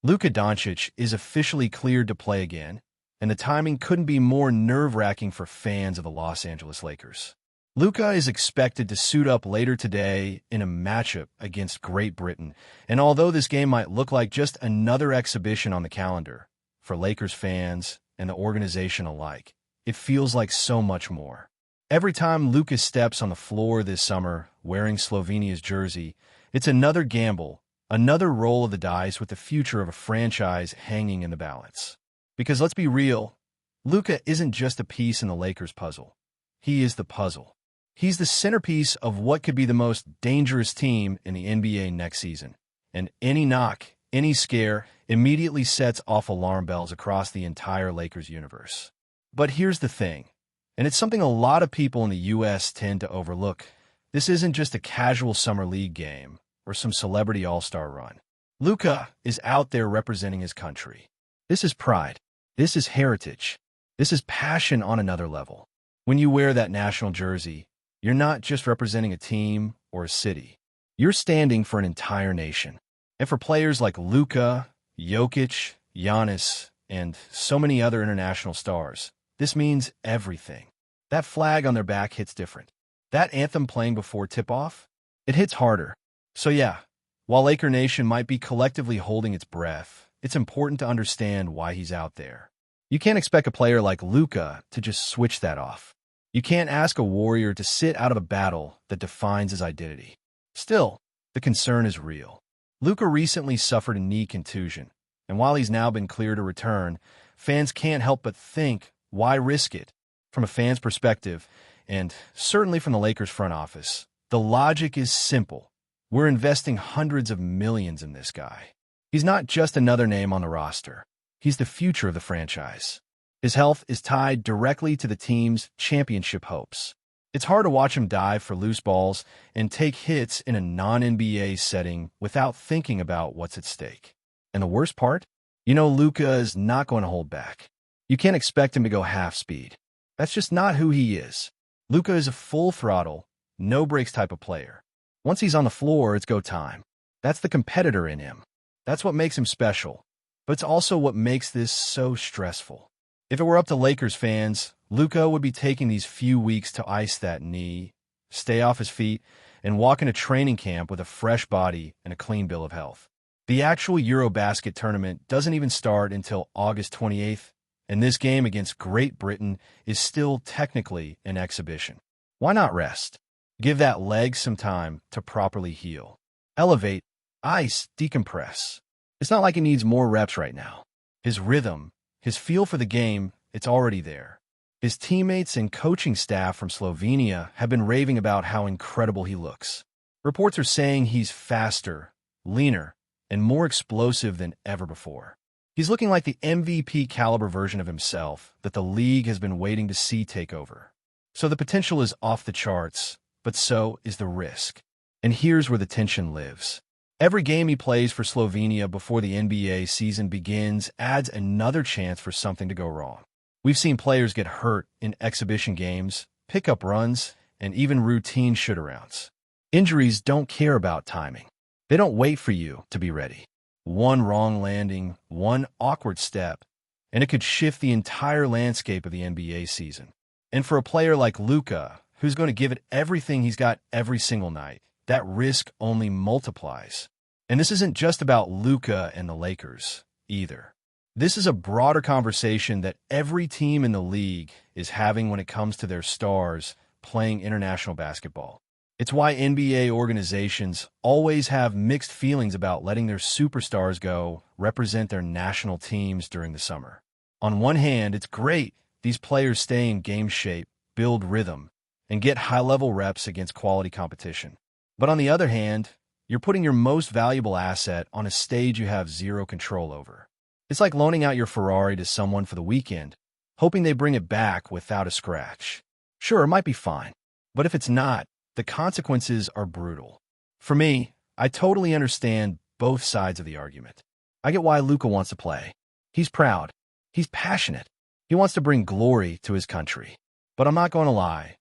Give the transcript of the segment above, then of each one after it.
Luka Doncic is officially cleared to play again, and the timing couldn't be more nerve-wracking for fans of the Los Angeles Lakers. Luka is expected to suit up later today in a matchup against Great Britain, and although this game might look like just another exhibition on the calendar, for Lakers fans and the organization alike, it feels like so much more. Every time Luka steps on the floor this summer wearing Slovenia's jersey, it's another gamble, another roll of the dice with the future of a franchise hanging in the balance. Because let's be real, Luka isn't just a piece in the Lakers puzzle. He is the puzzle. He's the centerpiece of what could be the most dangerous team in the NBA next season. And any knock, any scare, immediately sets off alarm bells across the entire Lakers universe. But here's the thing, and it's something a lot of people in the U.S. tend to overlook. This isn't just a casual summer league game or some celebrity all-star run. Luka is out there representing his country. This is pride. This is heritage. This is passion on another level. When you wear that national jersey, you're not just representing a team or a city. You're standing for an entire nation. And for players like Luka, Jokic, Giannis, and so many other international stars, this means everything. That flag on their back hits different. That anthem playing before tip-off, it hits harder. So yeah, while Laker Nation might be collectively holding its breath, it's important to understand why he's out there. You can't expect a player like Luka to just switch that off. You can't ask a warrior to sit out of a battle that defines his identity. Still, the concern is real. Luka recently suffered a knee contusion, and while he's now been cleared to return, fans can't help but think, why risk it? From a fan's perspective, and certainly from the Lakers front office, the logic is simple. We're investing hundreds of millions in this guy. He's not just another name on the roster. He's the future of the franchise. His health is tied directly to the team's championship hopes. It's hard to watch him dive for loose balls and take hits in a non-NBA setting without thinking about what's at stake. And the worst part? Luka is not going to hold back. You can't expect him to go half speed. That's just not who he is. Luka is a full throttle, no breaks type of player. Once he's on the floor, it's go time. That's the competitor in him. That's what makes him special. But it's also what makes this so stressful. If it were up to Lakers fans, Luka would be taking these few weeks to ice that knee, stay off his feet, and walk into training camp with a fresh body and a clean bill of health. The actual Eurobasket tournament doesn't even start until August 28th, and this game against Great Britain is still technically an exhibition. Why not rest? Give that leg some time to properly heal. Elevate, ice, decompress. It's not like he needs more reps right now. His rhythm, his feel for the game, it's already there. His teammates and coaching staff from Slovenia have been raving about how incredible he looks. Reports are saying he's faster, leaner, and more explosive than ever before. He's looking like the MVP caliber version of himself that the league has been waiting to see take over. So the potential is off the charts, but so is the risk. And here's where the tension lives. Every game he plays for Slovenia before the NBA season begins adds another chance for something to go wrong. We've seen players get hurt in exhibition games, pickup runs, and even routine shoot-arounds. Injuries don't care about timing. They don't wait for you to be ready. One wrong landing, one awkward step, and it could shift the entire landscape of the NBA season. And for a player like Luka, who's going to give it everything he's got every single night, that risk only multiplies. And this isn't just about Luka and the Lakers, either. This is a broader conversation that every team in the league is having when it comes to their stars playing international basketball. It's why NBA organizations always have mixed feelings about letting their superstars go represent their national teams during the summer. On one hand, it's great these players stay in game shape, build rhythm, and get high-level reps against quality competition. But on the other hand, you're putting your most valuable asset on a stage you have zero control over. It's like loaning out your Ferrari to someone for the weekend, hoping they bring it back without a scratch. Sure, it might be fine, but if it's not, the consequences are brutal. For me, I totally understand both sides of the argument. I get why Luka wants to play. He's proud. He's passionate. He wants to bring glory to his country. But I'm not going to lie.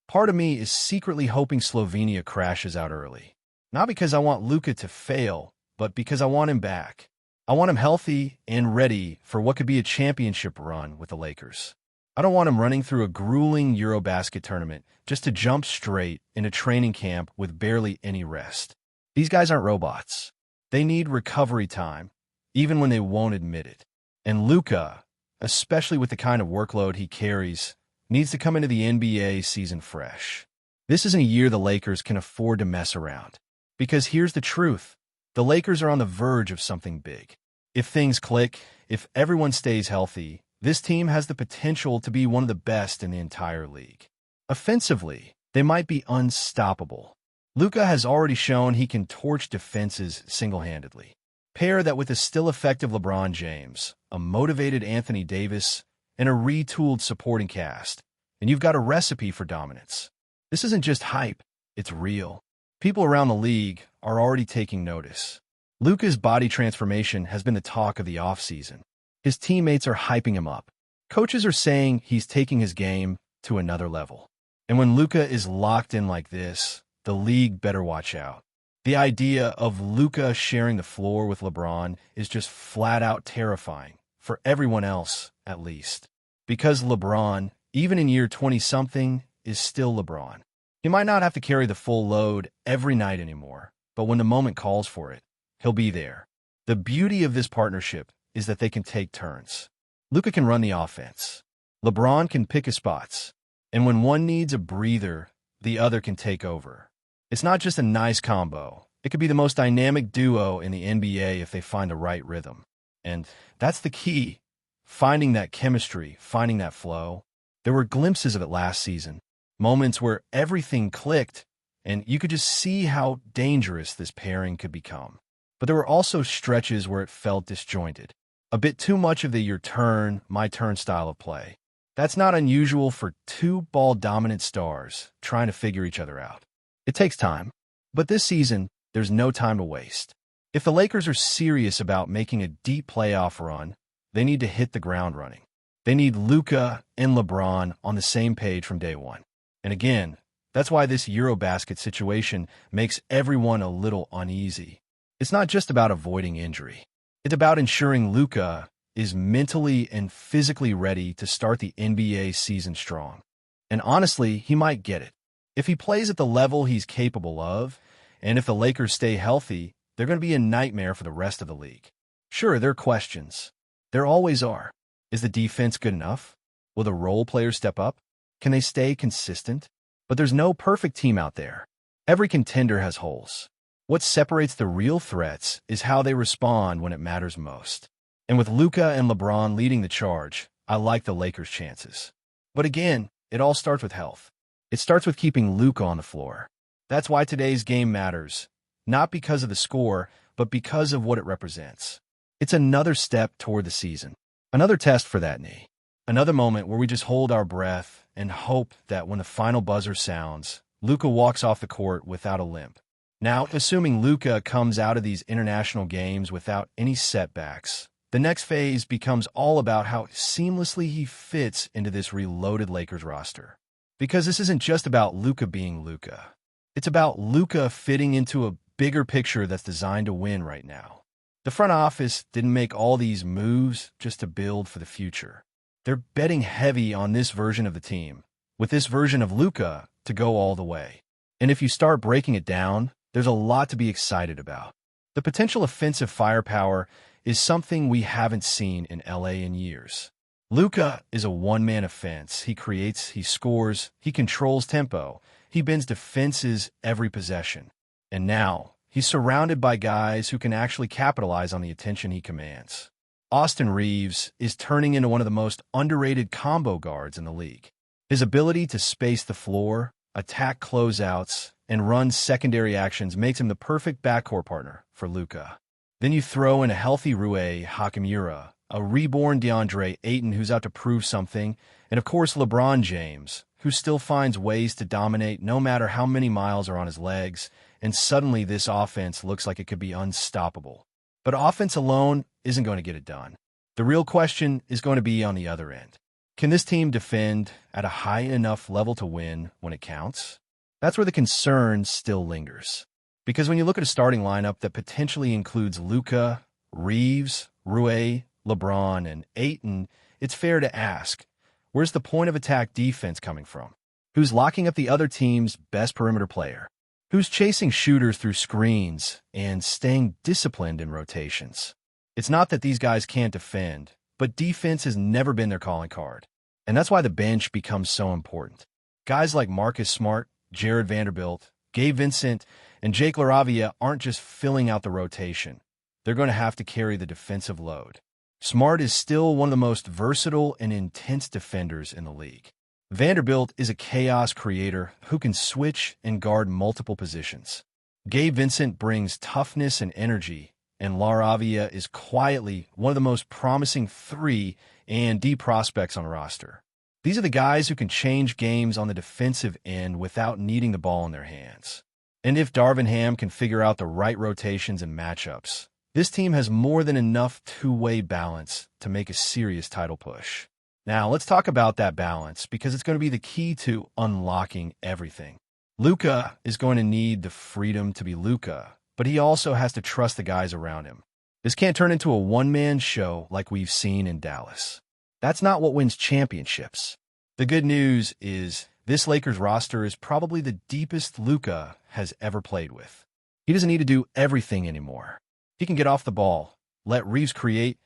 Part of me is secretly hoping Slovenia crashes out early. Not because I want Luka to fail, but because I want him back. I want him healthy and ready for what could be a championship run with the Lakers. I don't want him running through a grueling Eurobasket tournament just to jump straight into training camp with barely any rest. These guys aren't robots. They need recovery time, even when they won't admit it. And Luka, especially with the kind of workload he carries, needs to come into the NBA season fresh. This isn't a year the Lakers can afford to mess around. Because here's the truth. The Lakers are on the verge of something big. If things click, if everyone stays healthy, this team has the potential to be one of the best in the entire league. Offensively, they might be unstoppable. Luka has already shown he can torch defenses single-handedly. Pair that with a still effective LeBron James, a motivated Anthony Davis, and a retooled supporting cast, and you've got a recipe for dominance. This isn't just hype, it's real. People around the league are already taking notice. Luka's body transformation has been the talk of the offseason. His teammates are hyping him up. Coaches are saying he's taking his game to another level. And when Luka is locked in like this, the league better watch out. The idea of Luka sharing the floor with LeBron is just flat out terrifying, for everyone else at least. Because LeBron, even in year 20-something, is still LeBron. He might not have to carry the full load every night anymore, but when the moment calls for it, he'll be there. The beauty of this partnership is that they can take turns. Luka can run the offense. LeBron can pick his spots. And when one needs a breather, the other can take over. It's not just a nice combo. It could be the most dynamic duo in the NBA if they find the right rhythm. And that's the key. Finding that chemistry, finding that flow. There were glimpses of it last season. Moments where everything clicked, and you could just see how dangerous this pairing could become. But there were also stretches where it felt disjointed. A bit too much of the your turn, my turn style of play. That's not unusual for two ball-dominant stars trying to figure each other out. It takes time. But this season, there's no time to waste. If the Lakers are serious about making a deep playoff run, they need to hit the ground running. They need Luka and LeBron on the same page from day one. And again, that's why this Eurobasket situation makes everyone a little uneasy. It's not just about avoiding injury. It's about ensuring Luka is mentally and physically ready to start the NBA season strong. And honestly, he might get it. If he plays at the level he's capable of, and if the Lakers stay healthy, they're going to be a nightmare for the rest of the league. Sure, there are questions. There always are. Is the defense good enough? Will the role players step up? Can they stay consistent? But there's no perfect team out there. Every contender has holes. What separates the real threats is how they respond when it matters most. And with Luka and LeBron leading the charge, I like the Lakers' chances. But again, it all starts with health. It starts with keeping Luka on the floor. That's why today's game matters, not because of the score, but because of what it represents. It's another step toward the season, another test for that knee, another moment where we just hold our breath and hope that when the final buzzer sounds, Luka walks off the court without a limp. Now, assuming Luka comes out of these international games without any setbacks, the next phase becomes all about how seamlessly he fits into this reloaded Lakers roster. Because this isn't just about Luka being Luka. It's about Luka fitting into a bigger picture that's designed to win right now. The front office didn't make all these moves just to build for the future. They're betting heavy on this version of the team, with this version of Luka to go all the way. And if you start breaking it down, there's a lot to be excited about. The potential offensive firepower is something we haven't seen in LA in years. Luka is a one-man offense. He creates, he scores, he controls tempo, he bends defenses every possession. And now, he's surrounded by guys who can actually capitalize on the attention he commands. Austin Reeves is turning into one of the most underrated combo guards in the league. His ability to space the floor, attack closeouts, and run secondary actions makes him the perfect backcourt partner for Luka. Then you throw in a healthy Rui Hachimura, a reborn DeAndre Ayton who's out to prove something, and of course LeBron James, who still finds ways to dominate no matter how many miles are on his legs, and suddenly this offense looks like it could be unstoppable. But offense alone isn't going to get it done. The real question is going to be on the other end. Can this team defend at a high enough level to win when it counts? That's where the concern still lingers. Because when you look at a starting lineup that potentially includes Luka, Reeves, Rui, LeBron, and Ayton, it's fair to ask, where's the point of attack defense coming from? Who's locking up the other team's best perimeter player? Who's chasing shooters through screens and staying disciplined in rotations? It's not that these guys can't defend, but defense has never been their calling card. And that's why the bench becomes so important. Guys like Marcus Smart, Jared Vanderbilt, Gabe Vincent, and Jake LaRavia aren't just filling out the rotation. They're going to have to carry the defensive load. Smart is still one of the most versatile and intense defenders in the league. Vanderbilt is a chaos creator who can switch and guard multiple positions. Gabe Vincent brings toughness and energy, and LaRavia is quietly one of the most promising 3 and D prospects on the roster. These are the guys who can change games on the defensive end without needing the ball in their hands. And if Darvin Ham can figure out the right rotations and matchups, this team has more than enough two-way balance to make a serious title push. Now, let's talk about that balance because it's going to be the key to unlocking everything. Luka is going to need the freedom to be Luka, but he also has to trust the guys around him. This can't turn into a one-man show like we've seen in Dallas. That's not what wins championships. The good news is this Lakers roster is probably the deepest Luka has ever played with. He doesn't need to do everything anymore. He can get off the ball, let Reeves create,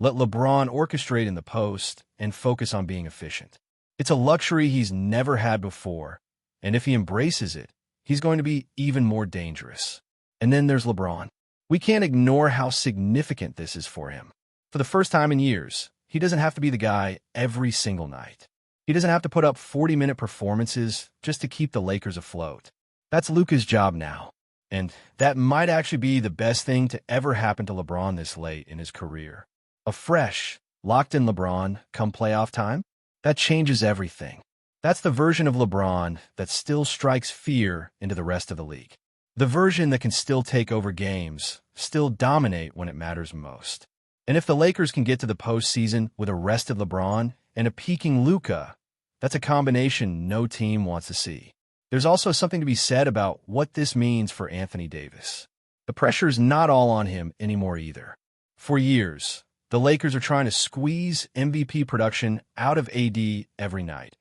let LeBron orchestrate in the post, and focus on being efficient. It's a luxury he's never had before, and if he embraces it, he's going to be even more dangerous. And then there's LeBron. We can't ignore how significant this is for him. For the first time in years, he doesn't have to be the guy every single night. He doesn't have to put up 40-minute performances just to keep the Lakers afloat. That's Luka's job now. And that might actually be the best thing to ever happen to LeBron this late in his career. A fresh, locked-in LeBron come playoff time, that changes everything. That's the version of LeBron that still strikes fear into the rest of the league. The version that can still take over games, still dominate when it matters most. And if the Lakers can get to the postseason with a rested LeBron and a peaking Luka, that's a combination no team wants to see. There's also something to be said about what this means for Anthony Davis. The pressure's not all on him anymore either. For years, the Lakers are trying to squeeze MVP production out of AD every night,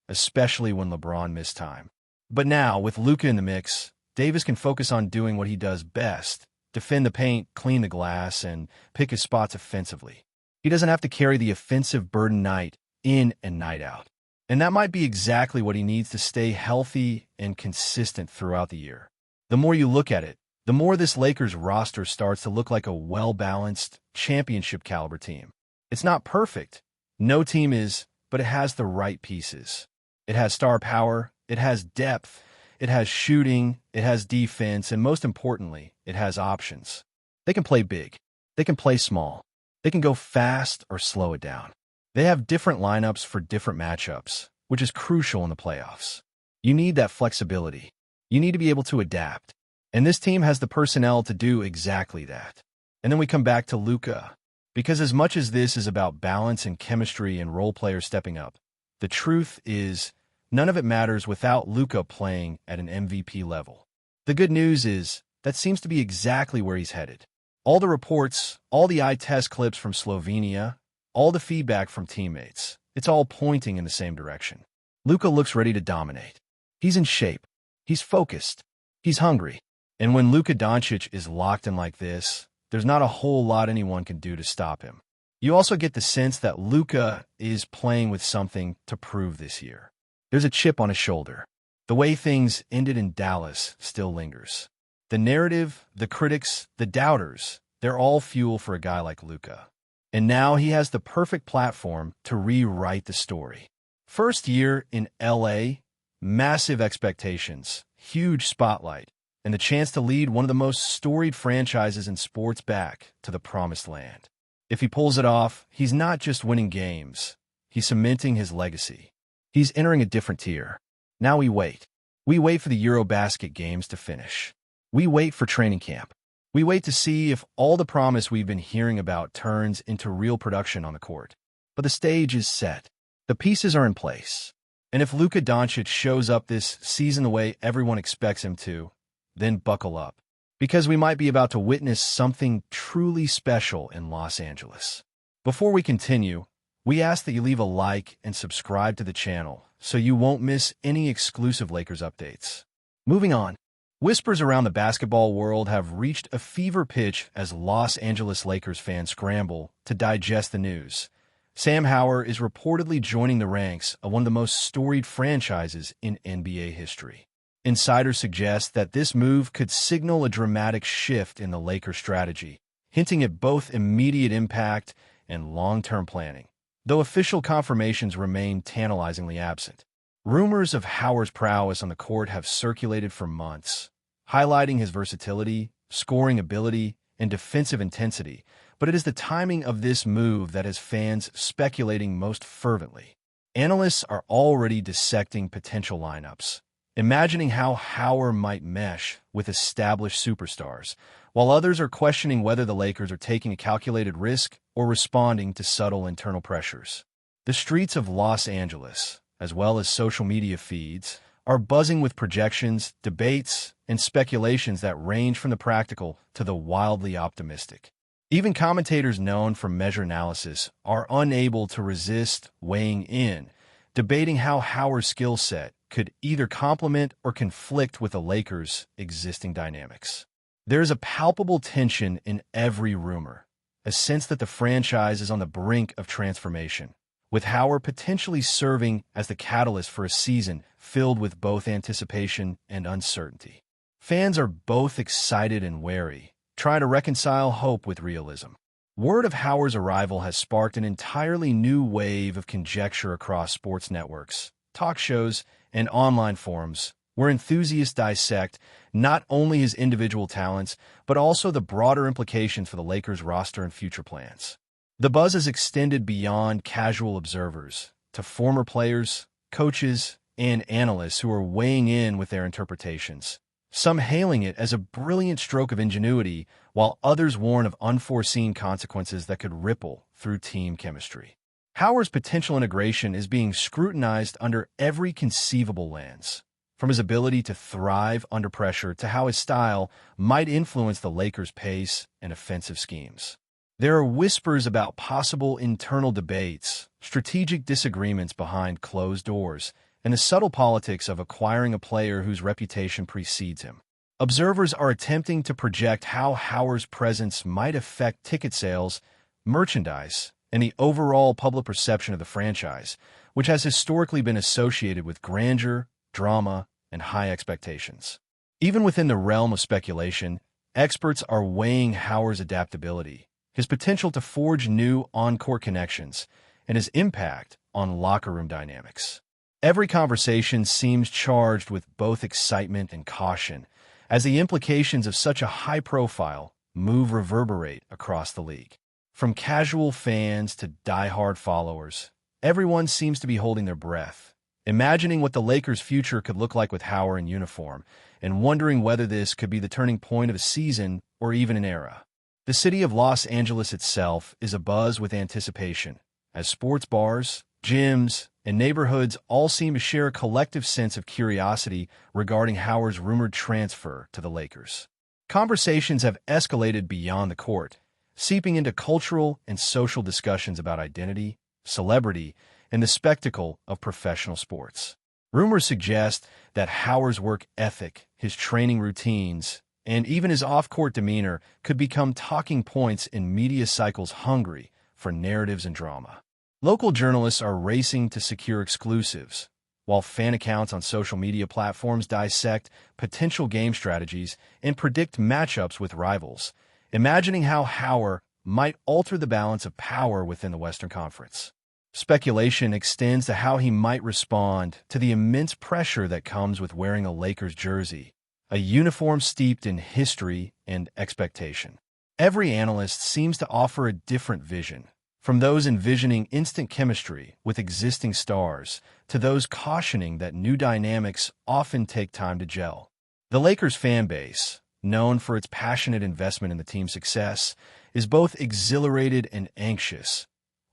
especially when LeBron missed time. But now, with Luka in the mix, Davis can focus on doing what he does best, defend the paint, clean the glass, and pick his spots offensively. He doesn't have to carry the offensive burden night in and night out. And that might be exactly what he needs to stay healthy and consistent throughout the year. The more you look at it, the more this Lakers roster starts to look like a well-balanced, championship-caliber team. It's not perfect. No team is, but it has the right pieces. It has star power, it has depth, it has shooting, it has defense, and most importantly, it has options. They can play big. They can play small. They can go fast or slow it down. They have different lineups for different matchups, which is crucial in the playoffs. You need that flexibility. You need to be able to adapt. And this team has the personnel to do exactly that. And then we come back to Luka. Because as much as this is about balance and chemistry and role players stepping up, the truth is none of it matters without Luka playing at an MVP level. The good news is that seems to be exactly where he's headed. All the reports, all the eye test clips from Slovenia, all the feedback from teammates, it's all pointing in the same direction. Luka looks ready to dominate. He's in shape. He's focused. He's hungry. And when Luka Doncic is locked in like this, there's not a whole lot anyone can do to stop him. You also get the sense that Luka is playing with something to prove this year. There's a chip on his shoulder. The way things ended in Dallas still lingers. The narrative, the critics, the doubters, they're all fuel for a guy like Luka. And now he has the perfect platform to rewrite the story. First year in LA, massive expectations, huge spotlight, and the chance to lead one of the most storied franchises in sports back to the promised land. If he pulls it off, he's not just winning games, he's cementing his legacy. He's entering a different tier. Now we wait. We wait for the Eurobasket games to finish. We wait for training camp. We wait to see if all the promise we've been hearing about turns into real production on the court. But the stage is set. The pieces are in place. And if Luka Doncic shows up this season the way everyone expects him to, then buckle up. because we might be about to witness something truly special in Los Angeles. Before we continue, we ask that you leave a like and subscribe to the channel so you won't miss any exclusive Lakers updates. Moving on, whispers around the basketball world have reached a fever pitch as Los Angeles Lakers fans scramble to digest the news. Sam Hauser is reportedly joining the ranks of one of the most storied franchises in NBA history. Insiders suggest that this move could signal a dramatic shift in the Lakers' strategy, hinting at both immediate impact and long-term planning, though official confirmations remain tantalizingly absent. Rumors of Hauser's prowess on the court have circulated for months, highlighting his versatility, scoring ability, and defensive intensity, but it is the timing of this move that has fans speculating most fervently. Analysts are already dissecting potential lineups, imagining how Hauser might mesh with established superstars, while others are questioning whether the Lakers are taking a calculated risk or responding to subtle internal pressures. The streets of Los Angeles, as well as social media feeds, are buzzing with projections, debates, and speculations that range from the practical to the wildly optimistic. Even commentators known for measure analysis are unable to resist weighing in, debating how Hauser's skill set could either complement or conflict with the Lakers' existing dynamics. There is a palpable tension in every rumor, a sense that the franchise is on the brink of transformation, with Hauser potentially serving as the catalyst for a season filled with both anticipation and uncertainty. Fans are both excited and wary, trying to reconcile hope with realism. Word of Hauser's arrival has sparked an entirely new wave of conjecture across sports networks, talk shows, and online forums, where enthusiasts dissect not only his individual talents, but also the broader implications for the Lakers' roster and future plans. The buzz has extended beyond casual observers to former players, coaches, and analysts who are weighing in with their interpretations, some hailing it as a brilliant stroke of ingenuity, while others warn of unforeseen consequences that could ripple through team chemistry. Hauser's potential integration is being scrutinized under every conceivable lens, from his ability to thrive under pressure to how his style might influence the Lakers' pace and offensive schemes. There are whispers about possible internal debates, strategic disagreements behind closed doors, and the subtle politics of acquiring a player whose reputation precedes him. Observers are attempting to project how Hauser's presence might affect ticket sales, merchandise, and the overall public perception of the franchise, which has historically been associated with grandeur, drama, and high expectations. Even within the realm of speculation, experts are weighing Hauser's adaptability, his potential to forge new on-court connections, and his impact on locker room dynamics. Every conversation seems charged with both excitement and caution, as the implications of such a high-profile move reverberate across the league. From casual fans to die-hard followers, everyone seems to be holding their breath, imagining what the Lakers' future could look like with Hauser in uniform, and wondering whether this could be the turning point of a season or even an era. The city of Los Angeles itself is abuzz with anticipation, as sports bars, gyms, and neighborhoods all seem to share a collective sense of curiosity regarding Hauser's rumored transfer to the Lakers. Conversations have escalated beyond the court, seeping into cultural and social discussions about identity, celebrity, and the spectacle of professional sports. Rumors suggest that Hauser's work ethic, his training routines, and even his off-court demeanor could become talking points in media cycles hungry for narratives and drama. Local journalists are racing to secure exclusives, while fan accounts on social media platforms dissect potential game strategies and predict matchups with rivals, imagining how Hauser might alter the balance of power within the Western Conference. Speculation extends to how he might respond to the immense pressure that comes with wearing a Lakers jersey, a uniform steeped in history and expectation. Every analyst seems to offer a different vision, from those envisioning instant chemistry with existing stars to those cautioning that new dynamics often take time to gel. The Lakers fan base, known for its passionate investment in the team's success, is both exhilarated and anxious,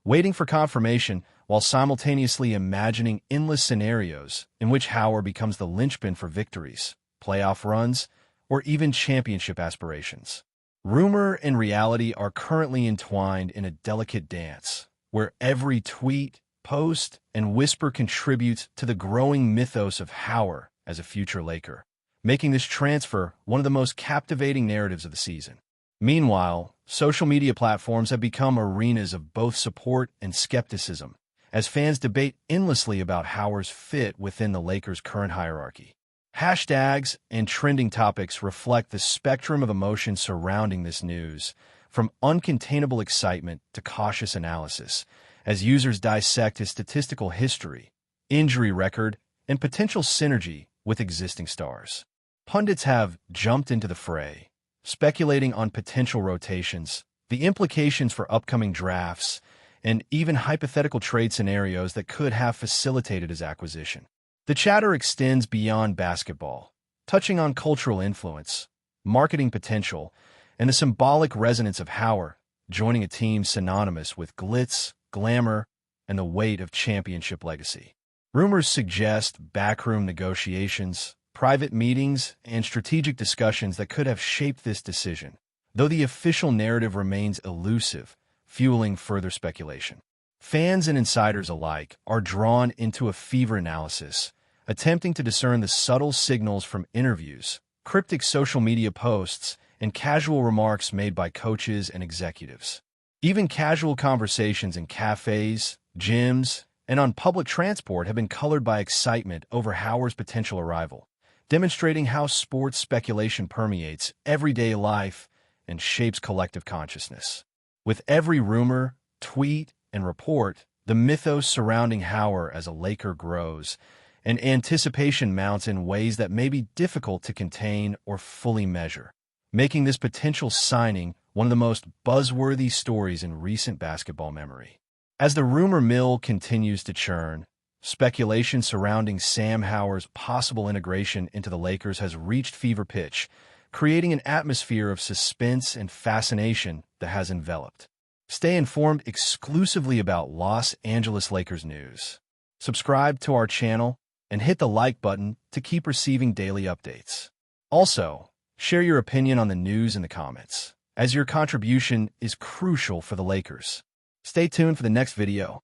waiting for confirmation while simultaneously imagining endless scenarios in which Hauser becomes the linchpin for victories, playoff runs, or even championship aspirations. Rumor and reality are currently entwined in a delicate dance, where every tweet, post, and whisper contributes to the growing mythos of HAUSER as a future Laker, making this transfer one of the most captivating narratives of the season. Meanwhile, social media platforms have become arenas of both support and skepticism, as fans debate endlessly about HAUSER's fit within the Lakers' current hierarchy. Hashtags and trending topics reflect the spectrum of emotion surrounding this news, from uncontainable excitement to cautious analysis, as users dissect his statistical history, injury record, and potential synergy with existing stars. Pundits have jumped into the fray, speculating on potential rotations, the implications for upcoming drafts, and even hypothetical trade scenarios that could have facilitated his acquisition. The chatter extends beyond basketball, touching on cultural influence, marketing potential, and the symbolic resonance of HAUSER joining a team synonymous with glitz, glamour, and the weight of championship legacy. Rumors suggest backroom negotiations, private meetings, and strategic discussions that could have shaped this decision, though the official narrative remains elusive, fueling further speculation. Fans and insiders alike are drawn into a fever analysis, attempting to discern the subtle signals from interviews, cryptic social media posts, and casual remarks made by coaches and executives. Even casual conversations in cafes, gyms, and on public transport have been colored by excitement over HAUSER's potential arrival, demonstrating how sports speculation permeates everyday life and shapes collective consciousness. With every rumor, tweet, and report, the mythos surrounding HAUSER as a Laker grows, and anticipation mounts in ways that may be difficult to contain or fully measure, making this potential signing one of the most buzzworthy stories in recent basketball memory. As the rumor mill continues to churn, speculation surrounding Sam Hauser's possible integration into the Lakers has reached fever pitch, creating an atmosphere of suspense and fascination that has enveloped. Stay informed exclusively about Los Angeles Lakers news. Subscribe to our channel and hit the like button to keep receiving daily updates. Also, share your opinion on the news in the comments, as your contribution is crucial for the Lakers. Stay tuned for the next video.